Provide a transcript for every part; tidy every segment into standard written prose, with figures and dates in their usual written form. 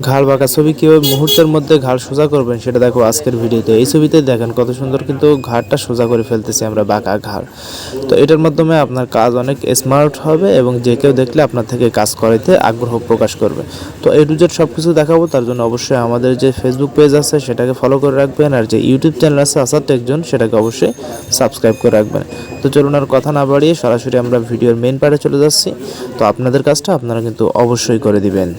ঘাড় বাঁকা ছবি কীভাবে মুহূর্তের মধ্যে ঘাড় সোজা করবেন সেটা দেখো আজকের ভিডিওতে। এই ছবিতে দেখেন কত সুন্দর কিন্তু ঘাড়টা সোজা করে ফেলতেছি আমরা, বাঁকা ঘাড়। তো এটার মাধ্যমে আপনার কাজ অনেক স্মার্ট হবে এবং যে কেউ দেখলে আপনার থেকে কাজ করাইতে আগ্রহ প্রকাশ করবে। তো এ টু জেড সব কিছু দেখাবো, তার জন্য অবশ্যই আমাদের যে ফেসবুক পেজ আছে সেটাকে ফলো করে রাখবেন, আর যে ইউটিউব চ্যানেল আছে আসাদ টেকজন সেটাকে অবশ্যই সাবস্ক্রাইব করে রাখবেন। তো চলুন আর কথা না বাড়িয়ে সরাসরি আমরা ভিডিওর মেইন পার্টে চলে যাচ্ছি। তো আপনাদের কাজটা আপনারা কিন্তু অবশ্যই করে দিবেন।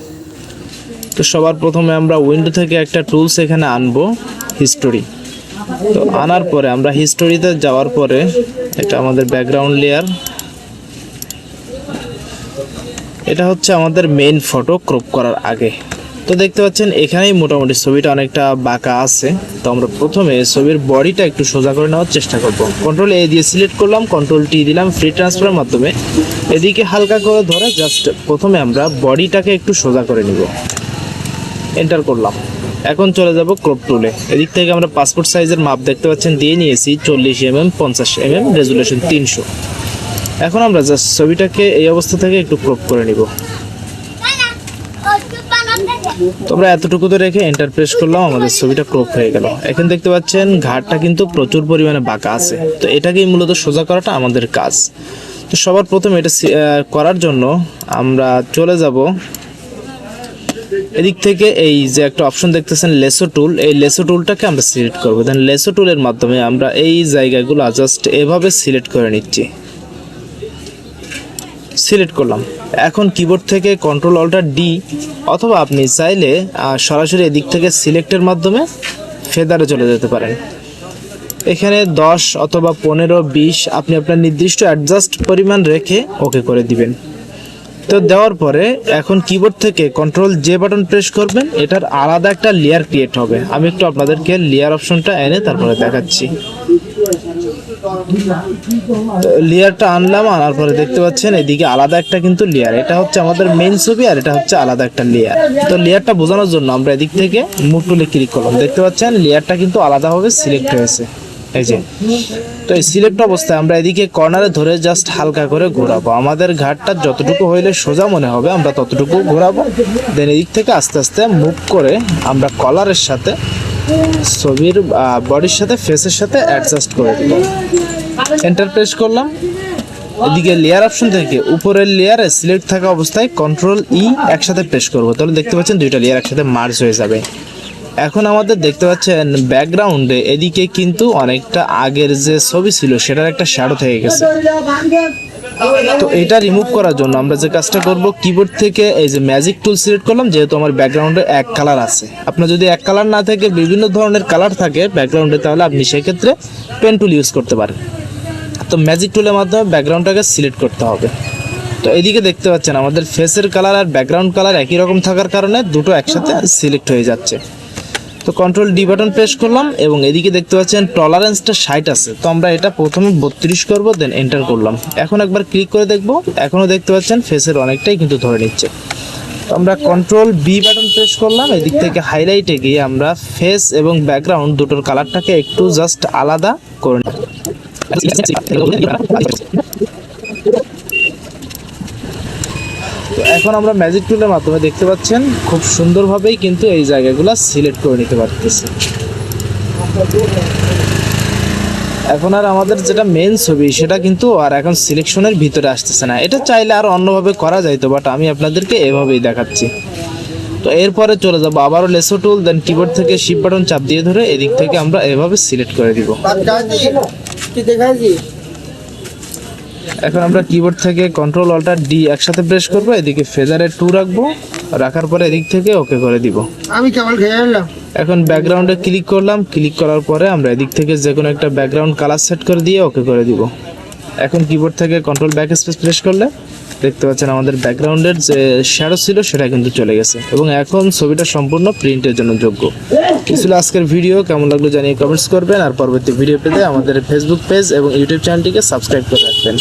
তো সবার প্রথমে আমরা উইন্ডো থেকে একটা টুলস এখানে আনবো, হিস্টোরি। তো আনার পরে আমরা হিস্টোরিতে যাওয়ার পরে এটা আমাদের ব্যাকগ্রাউন্ড লেয়ার, এটা হচ্ছে আমাদের মেইন ফটো ক্রপ করার আগে। তো দেখতে পাচ্ছেন এখানেই মোটামুটি ছবিটা অনেকটা বাঁকা আছে। তো আমরা প্রথমে ছবির বডিটা একটু সোজা করে নেওয়ার চেষ্টা করব। কন্ট্রোল এ দিয়ে সিলেক্ট করলাম, কন্ট্রোল টি দিলাম ফ্রি ট্রান্সফারের মাধ্যমে। এদিকে হালকা করে ধরে জাস্ট প্রথমে আমরা বডিটাকে একটু সোজা করে নিব, এন্টার করলাম। এখন চলে যাব ক্রপ টুলে। এদিক থেকে আমরা পাসপোর্ট সাইজের মাপ দেখতে পাচ্ছেন দিয়ে নিয়েছি 40 mm 50 mm, রেজুলেশন 300। এখন আমরা জাস্ট ছবিটাকে এই অবস্থা থেকে একটু ক্রপ করে নিব। তোমরা এতটুকুতে রেখে এন্টার প্রেস করলাম, আমাদের ছবিটা ক্রপ হয়ে গেল। এখন দেখতে পাচ্ছেন ঘাড়টা কিন্তু প্রচুর পরিমাণে বাঁকা আছে। তো এটাকেই মূলত সোজা করাটা আমাদের কাজ। তো সবার প্রথমে এটা করার জন্য আমরা চলে যাব এদিক থেকে, এই যে একটা অপশন দেখতেছেন লেসো টুল, এই লেসো টুলটাকে আমরা সিলেক্ট করব। দেন লেসো টুলের মাধ্যমে আমরা এই জায়গাগুলো জাস্ট এভাবে সিলেক্ট করে নিচ্ছি, সিলেক্ট করলাম। এখন কিবোর্ড থেকে কন্ট্রোল অল্টার ডি, অথবা আপনি চাইলে সরাসরি এদিক থেকে সিলেক্টের মাধ্যমে ফেদারে চলে যেতে পারেন। এখানে 10 অথবা 15 20 আপনি আপনার নির্দিষ্ট অ্যাডজাস্ট পরিমাণ রেখে ওকে করে দিবেন। তো দেওয়ার পরে এখন কিবোর্ড থেকে কন্ট্রোল জে বাটন প্রেস করবেন, এটার আলাদা একটা লেয়ার ক্রিয়েট হবে। আমি একটু আপনাদেরকে লেয়ার অপশনটা এনে তারপরে দেখাচ্ছি। লেয়ারটা আনলাম, আনার পরে দেখতে পাচ্ছেন এদিকে আলাদা একটা কিন্তু লেয়ার, এটা হচ্ছে আমাদের মেইন ছবি আর এটা হচ্ছে আলাদা একটা লেয়ার। তো লেয়ারটা বোঝানোর জন্য আমরা এদিক থেকে মুভ টুলে ক্লিক করলাম, দেখতে পাচ্ছেন লেয়ারটা কিন্তু আলাদাভাবে সিলেক্ট হয়েছে, এই যে। তো এই সিলেক্ট অবস্থায় আমরা এদিকে কর্নারে ধরে জাস্ট হালকা করে ঘোরাবো। আমাদের ঘাটটা যতটুকু হইলে সোজা মনে হবে আমরা ততটুকু ঘোরাবো। দেন এদিক থেকে আস্তে আস্তে মুভ করে আমরা কলারের সাথে ছবির বডির সাথে ফেসের সাথে অ্যাডজাস্ট করে দিলাম, এন্টার প্রেস করলাম। এদিকে লেয়ার অপশন থেকে উপরের লেয়ারে সিলেক্ট থাকা অবস্থায় কন্ট্রোল ই একসাথে প্রেস করব, তাহলে দেখতে পাচ্ছেন দুইটা লেয়ার একসাথে মার্জ হয়ে যাবে। এখন আমাদের দেখতে পাচ্ছেন ব্যাকগ্রাউন্ডে এদিকে কিন্তু অনেকটা আগের যে ছবি ছিল সেটার একটা শ্যাডো থেকে গেছে। তো এটা রিমুভ করার জন্য আমরা যে কাজটা করব, কিবোর্ড থেকে এই যে ম্যাজিক টুল সিলেক্ট করলাম। যেহেতু আমার ব্যাকগ্রাউন্ডে এক কালার আছে, আপনার যদি এক কালার না থাকে বিভিন্ন ধরনের কালার থাকে ব্যাকগ্রাউন্ডে, তাহলে আপনি সেক্ষেত্রে পেন টুল ইউজ করতে পারেন। তো ম্যাজিক টুলের মাধ্যমে ব্যাকগ্রাউন্ডটাকে সিলেক্ট করতে হবে। তো এদিকে দেখতে পাচ্ছেন আমাদের ফেসের কালার আর ব্যাকগ্রাউন্ড কালার একই রকম থাকার কারণে দুটো একসাথে সিলেক্ট হয়ে যাচ্ছে। তো কন্ট্রোল ডি বাটন প্রেস করলাম এবং এদিকে দেখতে পাচ্ছেন টলারেন্সটা 60 আছে। তো আমরা এটা প্রথমে 32 করব, দেন এন্টার করলাম। এখন একবার ক্লিক করে দেখব, এখনও দেখতে পাচ্ছেন ফেসের অনেকটাই কিন্তু ধরে নিচ্ছে। তো আমরা কন্ট্রোল বি বাটন প্রেস করলাম, এদিক থেকে হাইলাইটে গিয়ে আমরা ফেস এবং ব্যাকগ্রাউন্ড দুটোর কালারটাকে একটু জাস্ট আলাদা করে নেব। তো এখন আমরা ম্যাজিক টুলের মাধ্যমে দেখতে পাচ্ছেন খুব সুন্দরভাবেই কিন্তু এই জায়গাগুলো সিলেক্ট করে নিতে পারতেছি। এখন আর আমাদের যেটা মেন ছবি সেটা কিন্তু আর এখন সিলেকশনের ভিতরে আসতেছে না। এটা চাইলে আর অন্যভাবে করা যাইতো, বাট আমি আপনাদেরকে এভাবেই দেখাচ্ছি। তো এরপরে চলে যাবো আবারও লেসো টুল, দেন কিবোর্ড থেকে শিফট বাটন চাপ দিয়ে ধরে এদিক থেকে আমরা এভাবে সিলেক্ট করে দিব। এখন আমরা কিবোর্ড থেকে কন্ট্রোল অল্টার ডি একসাথে প্রেস করব, এদিকে ফেদারে 2 রাখবো, রাখার পরে এদিক থেকে ওকে করে দিব। আমি কেবল খেয়ে নিলাম। এখন ব্যাকগ্রাউন্ডে ক্লিক করলাম, ক্লিক করার পরে আমরা এদিক থেকে যে কোনো একটা ব্যাকগ্রাউন্ড কালার সেট করে দিয়ে ওকে করে দিব। এখন কিবোর্ড থেকে কন্ট্রোল ব্যাক স্পেস প্রেস করলে দেখতে পাচ্ছেন আমাদের ব্যাকগ্রাউন্ডের যে শ্যাডো ছিল সেটা কিন্তু চলে গেছে এবং এখন ছবিটা সম্পূর্ণ প্রিন্টের জন্য যোগ্য। ছিল আজকের ভিডিও, কেমন লাগলো জানিয়ে কমেন্টস করবেন, আর পরবর্তী ভিডিও পেতে আমাদের ফেসবুক পেজ এবং ইউটিউব চ্যানেলটিকে সাবস্ক্রাইব করে রাখবেন।